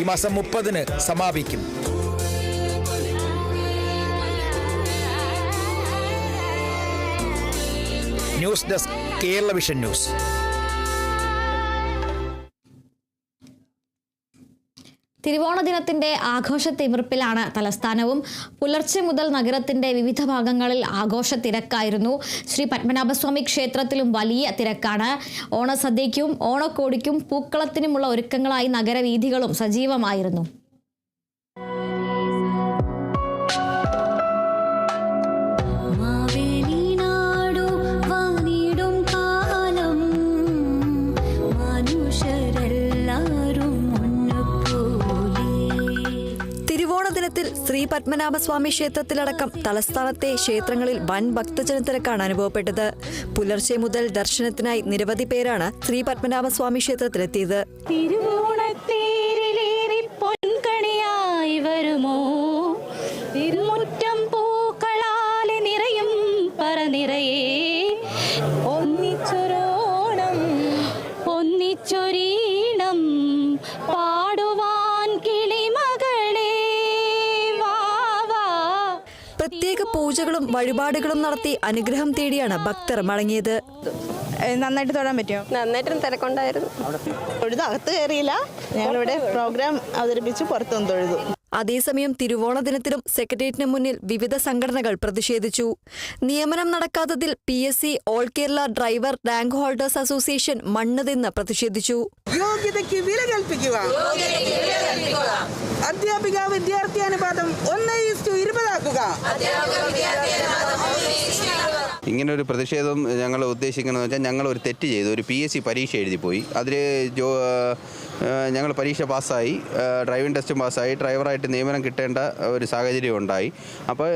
മാസം 30-ന് സമാപിക്കും. News desk, Kerala vision news. തിരുവോണ ദിനത്തിന്റെ ആഘോഷത്തിമിർപ്പിലാണ് തലസ്ഥാനവും. പുലർച്ചെ മുതൽ നഗരത്തിന്റെ വിവിധ ഭാഗങ്ങളിൽ ആഘോഷ തിരക്കായിരുന്നു. ശ്രീ പത്മനാഭസ്വാമി ക്ഷേത്രത്തിലും വലിയ തിരക്കാണ്. ഓണസദ്യയ്ക്കും ഓണക്കോടിക്കും പൂക്കളത്തിനുമുള്ള ഒരുക്കങ്ങളായി നഗരവീഥികളും സജീവമായിരുന്നു. തിരുവോണദിനത്തിൽ ശ്രീ പത്മനാഭസ്വാമി ക്ഷേത്രത്തിലടക്കം തലസ്ഥാനത്തെ ക്ഷേത്രങ്ങളിൽ വൻ ഭക്തജനത്തിരക്കാണ് അനുഭവപ്പെട്ടത്. പുലർച്ചെ മുതൽ ദർശനത്തിനായി നിരവധി പേരാണ് ശ്രീ പത്മനാഭസ്വാമി ക്ഷേത്രത്തിലെത്തിയത്. തിരുവോണത്തേരിലേറി പൊൻകണിയായി വരുമോ, തിരുമുറ്റം പൂക്കളാലെ നിറയും പറനിറയേ, ഒന്നിച്ചൊരോണം ഒന്നിച്ചൊരീണം പാടുവാൻ കിളിമകളെ വാവാ. പ്രത്യേക പൂജകളും വഴിപാടുകളും നടത്തി അനുഗ്രഹം തേടിയാണ് ഭക്തർ മടങ്ങിയത്. നന്നായിട്ട് തൊഴാൻ പറ്റുമോ? നന്നായിട്ടും തിരക്കുണ്ടായിരുന്നു. തൊഴുത് അകത്ത് കയറിയില്ല, ഞങ്ങളിവിടെ പ്രോഗ്രാം അവതരിപ്പിച്ച് പുറത്തുനിന്ന് തൊഴുതു. അതേസമയം തിരുവോണ ദിനത്തിലും സെക്രട്ടേറിയറ്റിന് മുന്നിൽ വിവിധ സംഘടനകൾ പ്രതിഷേധിച്ചു. നിയമനം നടക്കാത്തതിൽ PSC all Kerala driver rank holders association മണ്ണ് തിന്ന് പ്രതിഷേധിച്ചു. യോഗ്യതയ്ക്ക് വില കൽപ്പിക്കുക, അധ്യാപിക വിദ്യാർത്ഥി അനുപാതം 1:20 ആക്കുക. ഇങ്ങനൊരു പ്രതിഷേധം ഞങ്ങൾ ഉദ്ദേശിക്കുന്നതെന്ന് വെച്ചാൽ ഞങ്ങൾ ഒരു തെറ്റ് ചെയ്തു. ഒരു PSC പരീക്ഷ എഴുതി പോയി. അതിൽ ഞങ്ങൾ പരീക്ഷ പാസ്സായി, ഡ്രൈവിംഗ് ടെസ്റ്റും പാസ്സായി, ഡ്രൈവറായിട്ട് നിയമനം കിട്ടേണ്ട ഒരു സാഹചര്യം ഉണ്ടായി. അപ്പോൾ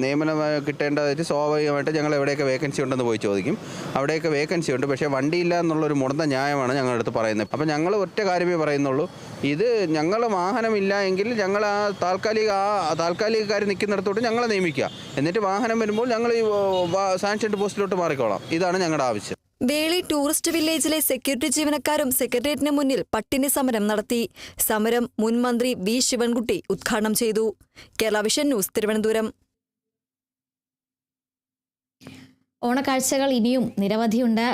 നിയമനം കിട്ടേണ്ടതായിട്ട് സ്വാഭാവികമായിട്ട് ഞങ്ങൾ എവിടെയൊക്കെ വേക്കൻസി ഉണ്ടെന്ന് പോയി ചോദിക്കും. അവിടെയൊക്കെ വേക്കൻസി ഉണ്ട്, പക്ഷേ വണ്ടിയില്ല എന്നുള്ളൊരു മുടന്ത ന്യായമാണ് ഞങ്ങളുടെ അടുത്ത് പറയുന്നത്. അപ്പോൾ ഞങ്ങൾ ഒറ്റ കാര്യമേ പറയുന്നുള്ളൂ, ഇത് ഞങ്ങൾ വാഹനമില്ല എങ്കിൽ ഞങ്ങൾ ആ താൽക്കാലികക്കാർ നിൽക്കുന്നിടത്തോട്ട് ഞങ്ങളെ നിയമിക്കുക. എന്നിട്ട് വാഹനം വരുമ്പോൾ ഞങ്ങൾ ഈ സാങ്ഷൻഡ് പോസ്റ്റിലോട്ട് മാറിക്കോളാം. ഇതാണ് ഞങ്ങളുടെ ആവശ്യം. വേളി ടൂറിസ്റ്റ് വില്ലേജിലെ സെക്യൂരിറ്റി ജീവനക്കാരും സെക്രട്ടേറിയറ്റിന് മുന്നിൽ പട്ടിണി സമരം നടത്തി. സമരം മുൻ മന്ത്രി V. ശിവൻകുട്ടി ഉദ്ഘാടനം ചെയ്തു. Kerala vision news, Thiruvananthapuram. ഓണക്കാഴ്ചകൾ ഇനിയും നിരവധിയുണ്ട്.